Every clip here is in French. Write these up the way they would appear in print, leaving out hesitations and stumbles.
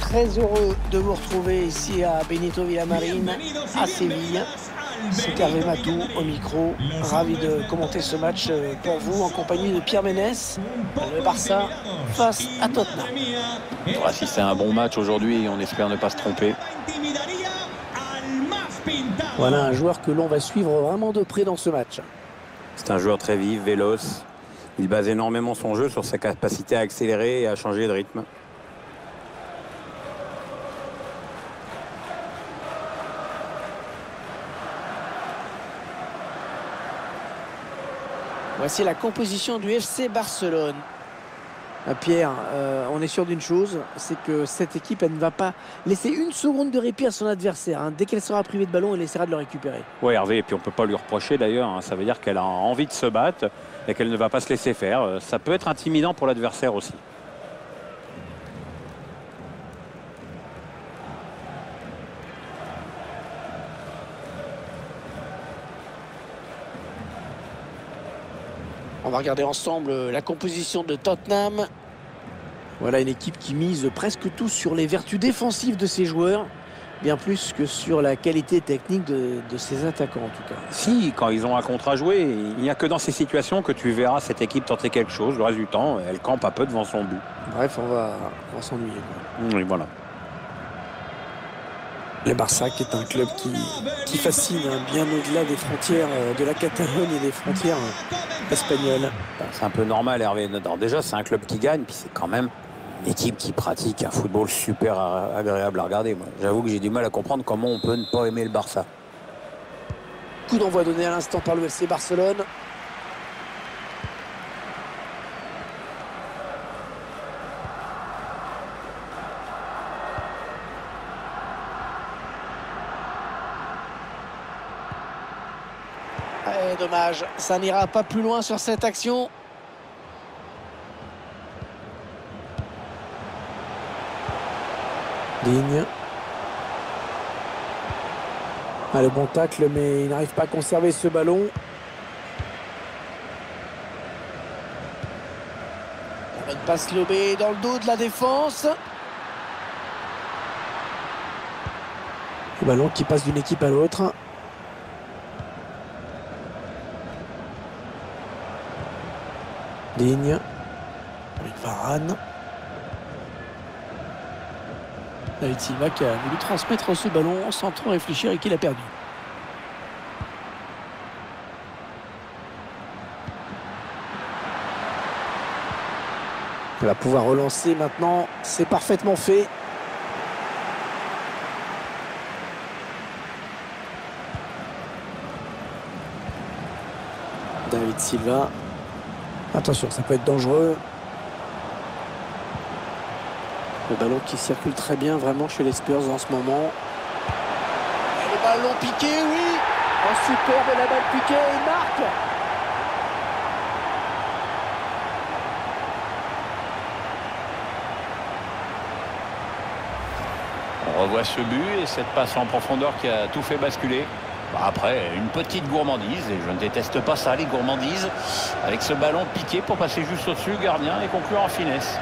très heureux de vous retrouver ici à Benito Villamarín, à Séville. C'est Hervé Matou au micro, ravi de commenter ce match pour vous en compagnie de Pierre Ménès. Le Barça face à Tottenham. On va assister à un bon match aujourd'hui et on espère ne pas se tromper. Voilà un joueur que l'on va suivre vraiment de près dans ce match. C'est un joueur très vif, véloce. Il base énormément son jeu sur sa capacité à accélérer et à changer de rythme. Voici la composition du FC Barcelone. Pierre, on est sûr d'une chose, c'est que cette équipe, elle ne va pas laisser une seconde de répit à son adversaire. Dès qu'elle sera privée de ballon, elle essaiera de le récupérer. Oui, Hervé, et puis on ne peut pas lui reprocher d'ailleurs. Ça veut dire qu'elle a envie de se battre et qu'elle ne va pas se laisser faire. Ça peut être intimidant pour l'adversaire aussi. On va regarder ensemble la composition de Tottenham. Voilà une équipe qui mise presque tout sur les vertus défensives de ses joueurs, bien plus que sur la qualité technique de ses attaquants en tout cas. Si, quand ils ont un contre à jouer, il n'y a que dans ces situations que tu verras cette équipe tenter quelque chose. Le reste du temps, elle campe un peu devant son but. Bref, on va s'ennuyer. Oui, voilà. Le Barça qui est un club qui fascine bien au-delà des frontières de la Catalogne et des frontières espagnoles. C'est un peu normal, Hervé. Déjà, c'est un club qui gagne, puis c'est quand même une équipe qui pratique un football super agréable à regarder. J'avoue que j'ai du mal à comprendre comment on peut ne pas aimer le Barça. Coup d'envoi donné à l'instant par le FC Barcelone. Dommage, ça n'ira pas plus loin sur cette action. Digne. Le bon tacle, mais il n'arrive pas à conserver ce ballon. La bonne passe lobée dans le dos de la défense. Le ballon qui passe d'une équipe à l'autre. Digne. Avec Varane. David Silva qui a voulu transmettre ce ballon sans trop réfléchir et qui l'a perdu. Il va pouvoir relancer maintenant. C'est parfaitement fait. David Silva. Attention, ça peut être dangereux. Le ballon qui circule très bien vraiment chez les Spurs en ce moment. Et le ballon piqué, oui. Un superbe la balle piquée, il marque. On revoit ce but et cette passe en profondeur qui a tout fait basculer. Après, une petite gourmandise, et je ne déteste pas ça, les gourmandises, avec ce ballon piqué pour passer juste au-dessus, gardien, et conclure en finesse.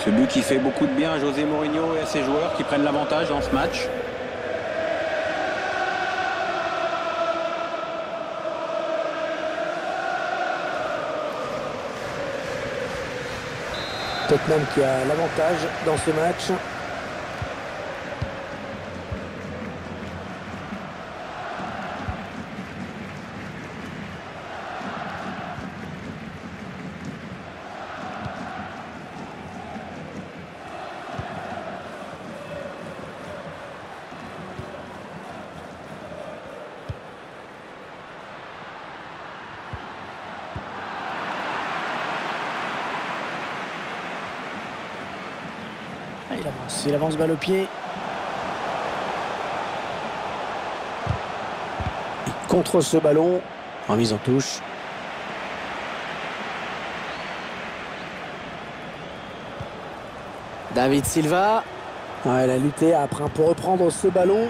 Ce but qui fait beaucoup de bien à José Mourinho et à ses joueurs qui prennent l'avantage dans ce match. Tottenham qui a l'avantage dans ce match. Il avance balle au pied. Il contre ce ballon en mise en touche. David Silva. Elle a lutté après pour reprendre ce ballon.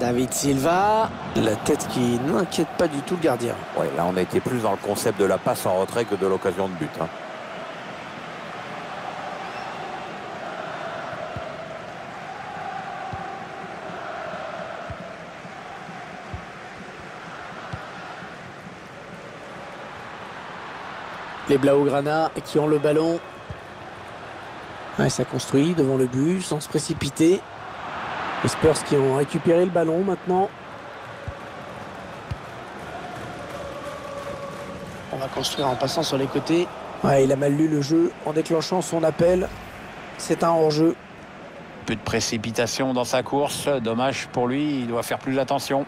David Silva, la tête qui n'inquiète pas du tout le gardien. Ouais, là on a été plus dans le concept de la passe en retrait que de l'occasion de but. Les Blaugrana qui ont le ballon. Ouais, ça construit devant le but sans se précipiter. Les Spurs qui ont récupéré le ballon maintenant. On va construire en passant sur les côtés. Ouais, il a mal lu le jeu en déclenchant son appel. C'est un hors-jeu. Peu de précipitation dans sa course. Dommage pour lui, il doit faire plus attention.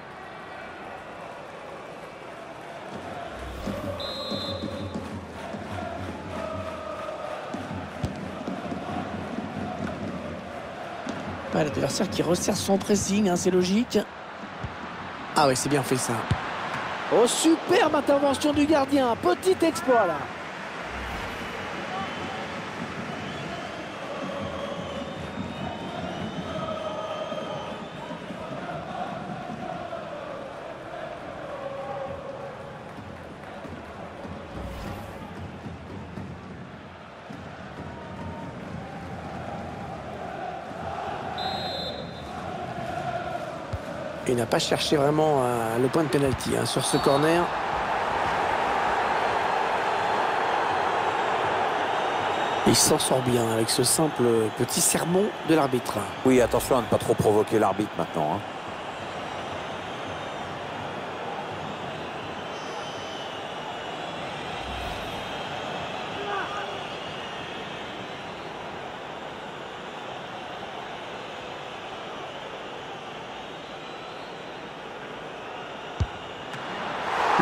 Ouais, l'adversaire qui resserre son pressing, hein, c'est logique. Ah oui, c'est bien fait ça. Oh, superbe intervention du gardien. Petit exploit là. Il n'a pas cherché vraiment le point de pénalty sur ce corner. Il s'en sort bien avec ce simple petit sermon de l'arbitre. Oui, attention à ne pas trop provoquer l'arbitre maintenant.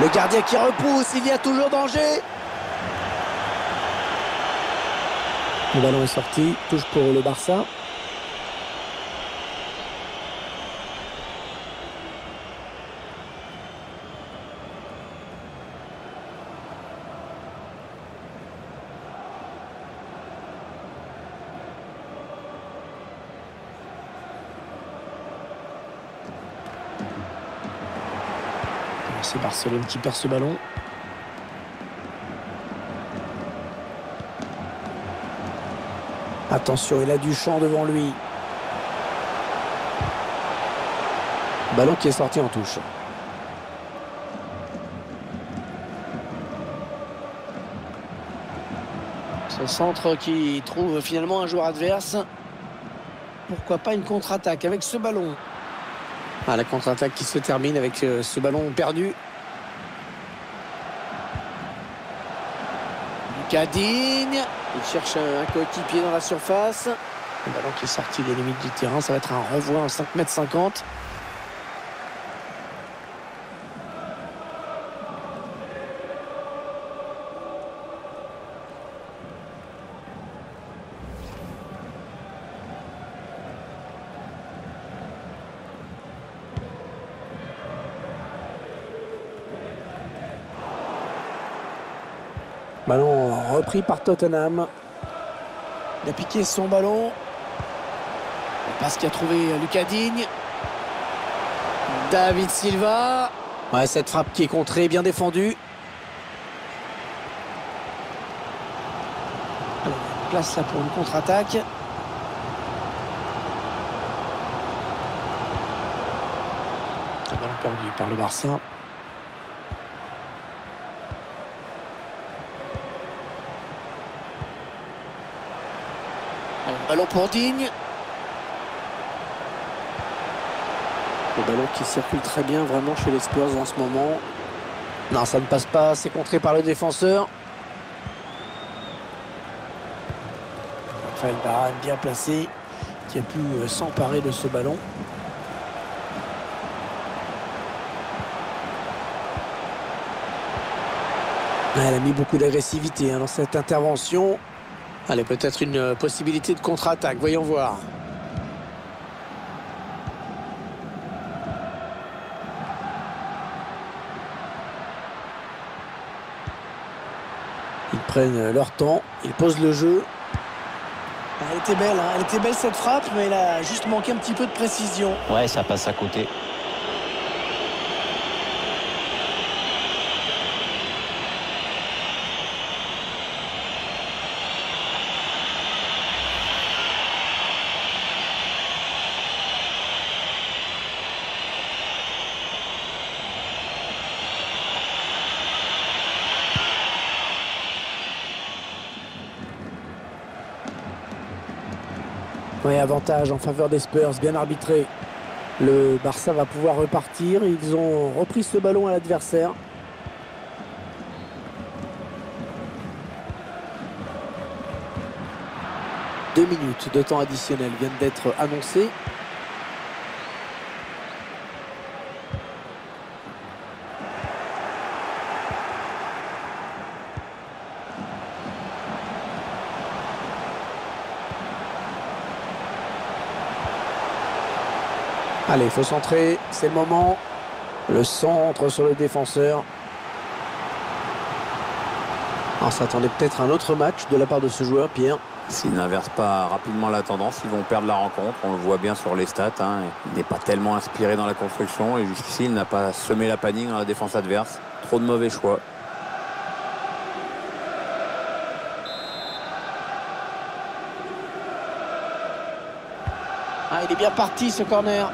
Le gardien qui repousse, il y a toujours danger. Le ballon est sorti, touche pour le Barça. C'est Barcelone qui perd ce ballon. Attention, il a du champ devant lui. Ballon qui est sorti en touche. Ce centre qui trouve finalement un joueur adverse. Pourquoi pas une contre-attaque avec ce ballon? Ah, la contre-attaque qui se termine avec ce ballon perdu. Lucas Digne. Il cherche un coéquipier dans la surface. Le ballon qui est sorti des limites du terrain. Ça va être un renvoi en 5,50 m. Ballon repris par Tottenham. Il a piqué son ballon. La passe qui a trouvé Lucas Digne. David Silva. Ouais, cette frappe qui est contrée, bien défendue. Alors, place là pour une contre-attaque. Un ballon perdu par le Barça. Ballon pour Digne. Le ballon qui circule très bien vraiment chez les Spurs en ce moment. Non, ça ne passe pas, c'est contré par le défenseur. Raphaël Varane bien placé, qui a pu s'emparer de ce ballon. Elle a mis beaucoup d'agressivité dans cette intervention. Allez, peut-être une possibilité de contre-attaque. Voyons voir. Ils prennent leur temps. Ils posent le jeu. Elle était belle, hein. Elle était belle cette frappe, mais elle a juste manqué un petit peu de précision. Ouais, ça passe à côté. Oui, avantage en faveur des Spurs, bien arbitré. Le Barça va pouvoir repartir. Ils ont repris ce ballon à l'adversaire. Deux minutes de temps additionnel viennent d'être annoncées. Allez, il faut centrer, c'est le moment. Le centre sur le défenseur. On s'attendait peut-être à un autre match de la part de ce joueur, Pierre. S'ils n'inversent pas rapidement la tendance, ils vont perdre la rencontre. On le voit bien sur les stats. Il n'est pas tellement inspiré dans la construction. Et jusqu'ici, il n'a pas semé la panique dans la défense adverse. Trop de mauvais choix. Ah, il est bien parti ce corner.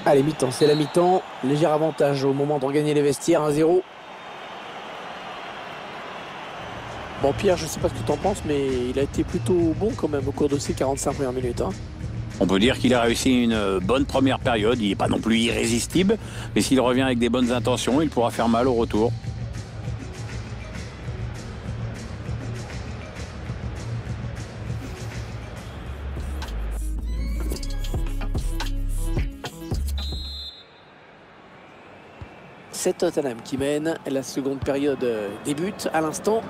Allez, mi-temps, c'est la mi-temps. Léger avantage au moment de regagner les vestiaires, 1-0. Bon, Pierre, je ne sais pas ce que tu en penses, mais il a été plutôt bon quand même au cours de ces 45 premières minutes. On peut dire qu'il a réussi une bonne première période. Il n'est pas non plus irrésistible, mais s'il revient avec des bonnes intentions, il pourra faire mal au retour. C'est Tottenham qui mène. La seconde période débute à l'instant.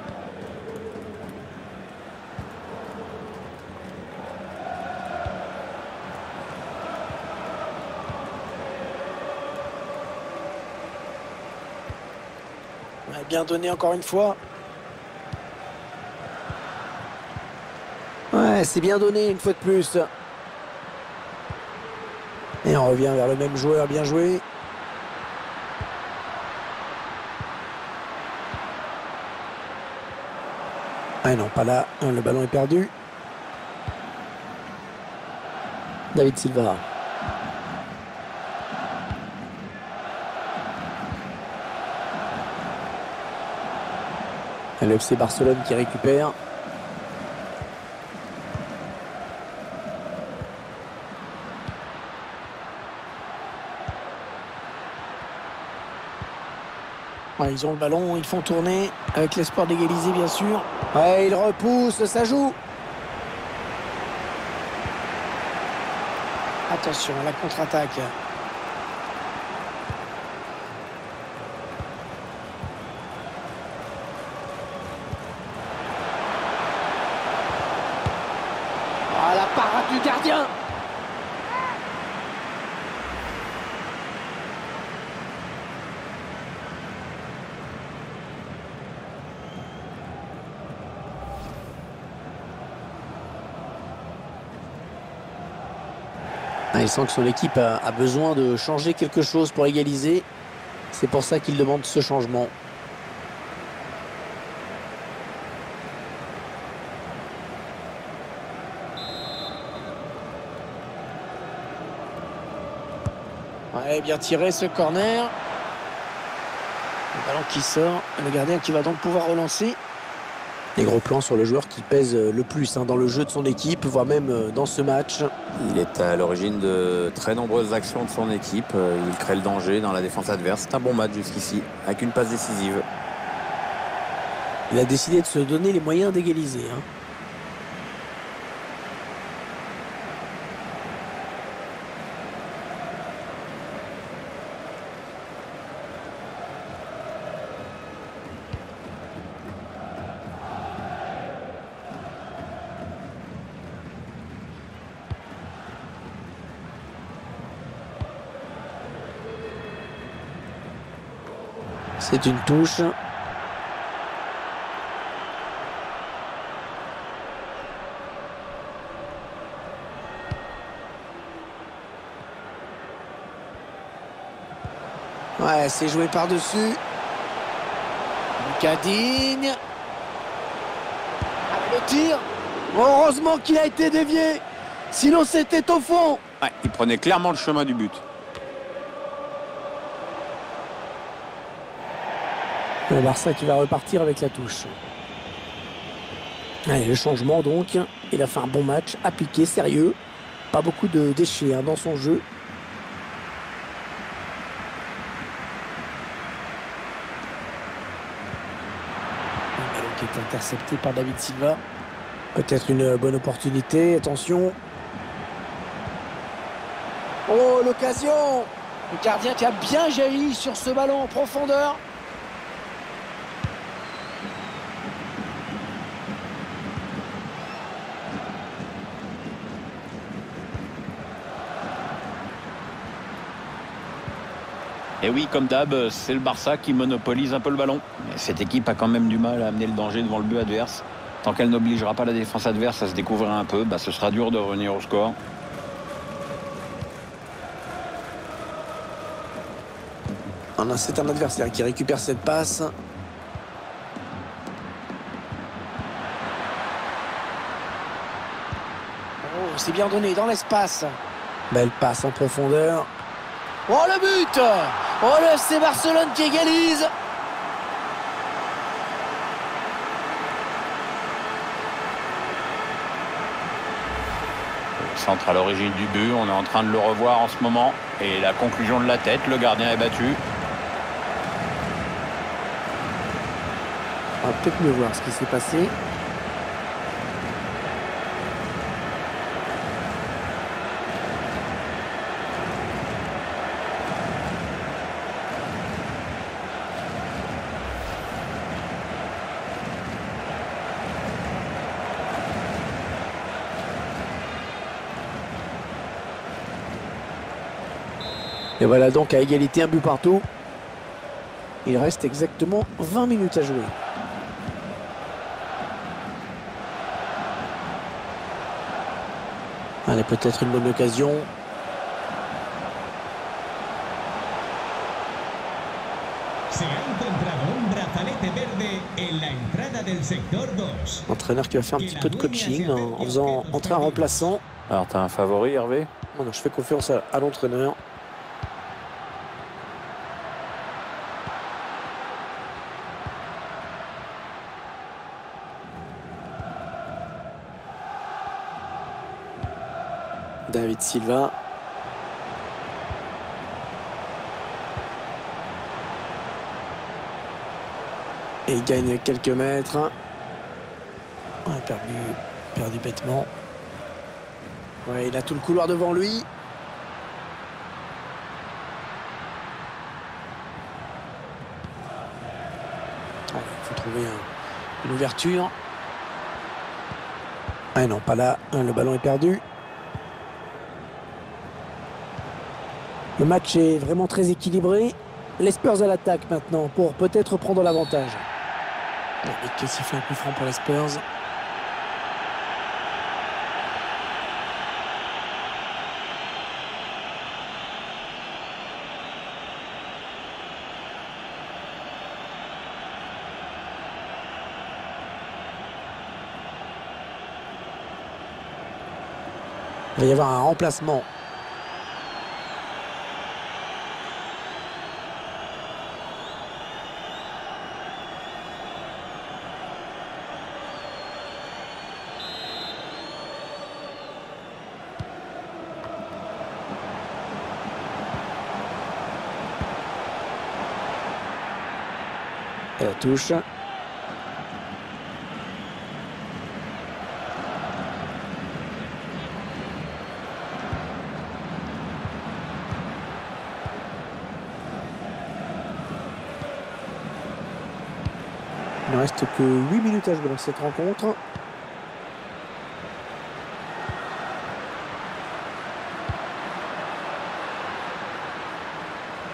Bien donné encore une fois. Ouais, c'est bien donné une fois de plus. Et on revient vers le même joueur, bien joué. Ah non, pas là. Le ballon est perdu. David Silva. Le FC Barcelone qui récupère. Ouais, ils ont le ballon, ils font tourner avec l'espoir d'égaliser bien sûr. Ouais, il repousse, ça joue. Attention à la contre-attaque. Ah, la parade du gardien. Il sent que son équipe a besoin de changer quelque chose pour égaliser. C'est pour ça qu'il demande ce changement. Ouais, bien tiré ce corner. Le ballon qui sort. Le gardien qui va donc pouvoir relancer. Des gros plans sur le joueur qui pèse le plus dans le jeu de son équipe, voire même dans ce match. Il est à l'origine de très nombreuses actions de son équipe. Il crée le danger dans la défense adverse. C'est un bon match jusqu'ici, avec une passe décisive. Il a décidé de se donner les moyens d'égaliser. C'est une touche. Ouais, c'est joué par-dessus. Lucas Digne. Le tir. Heureusement qu'il a été dévié. Sinon, c'était au fond. Ouais, il prenait clairement le chemin du but. Le Barça qui va repartir avec la touche. Allez, le changement donc. Il a fait un bon match, appliqué, sérieux. Pas beaucoup de déchets dans son jeu. Un ballon qui est intercepté par David Silva. Peut-être une bonne opportunité. Attention. Oh, l'occasion! Le gardien qui a bien jailli sur ce ballon en profondeur. Et oui, comme d'hab, c'est le Barça qui monopolise un peu le ballon. Mais cette équipe a quand même du mal à amener le danger devant le but adverse. Tant qu'elle n'obligera pas la défense adverse à se découvrir un peu, ce sera dur de revenir au score. C'est un adversaire qui récupère cette passe. Oh, c'est bien donné dans l'espace. Belle passe en profondeur. Oh, le but! Oh, le FC Barcelone qui égalise. Le centre à l'origine du but, on est en train de le revoir en ce moment. Et la conclusion de la tête, le gardien est battu. On va peut-être mieux voir ce qui s'est passé. Et voilà donc à égalité, un but partout. Il reste exactement 20 minutes à jouer. Allez, peut-être une bonne occasion. L'entraîneur qui va faire un petit peu de coaching en faisant entrer un remplaçant. Alors, tu as un favori, Hervé? Non, je fais confiance à l'entraîneur. David Silva. Et il gagne quelques mètres. On a perdu bêtement. Ouais, il a tout le couloir devant lui. Il faut trouver une ouverture. Ah non, pas là. Le ballon est perdu. Le match est vraiment très équilibré. Les Spurs à l'attaque maintenant pour peut-être prendre l'avantage. Qu'est-ce qu'il fait un coup franc pour les Spurs? Il va y avoir un remplacement. Et la touche. Il ne reste que 8 minutes à jouer dans cette rencontre.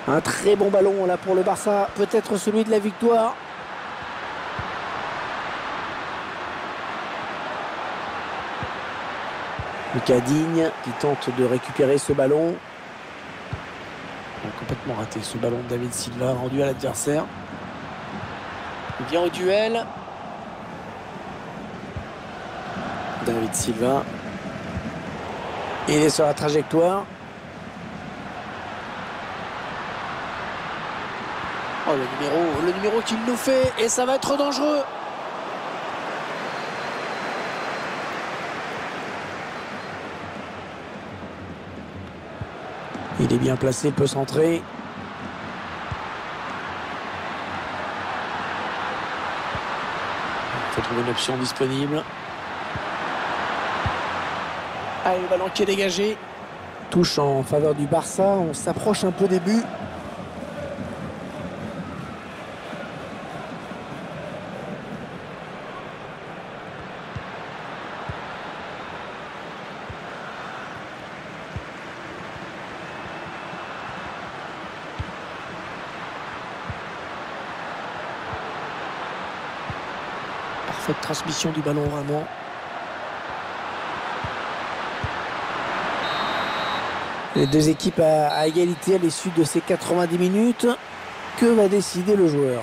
Un très bon ballon là pour le Barça, peut-être celui de la victoire. Lucas Digne qui tente de récupérer ce ballon. Il a complètement raté ce ballon de David Silva rendu à l'adversaire. Il vient au duel. David Silva. Il est sur la trajectoire. Oh, le numéro qu'il nous fait, et ça va être dangereux. Il est bien placé, il peut centrer. Il faut trouver une option disponible. Allez, le ballon qui est dégagé. Touche en faveur du Barça. On s'approche un peu des buts. Parfaite transmission du ballon vraiment. Les deux équipes à égalité à l'issue de ces 90 minutes. Que va décider le joueur ?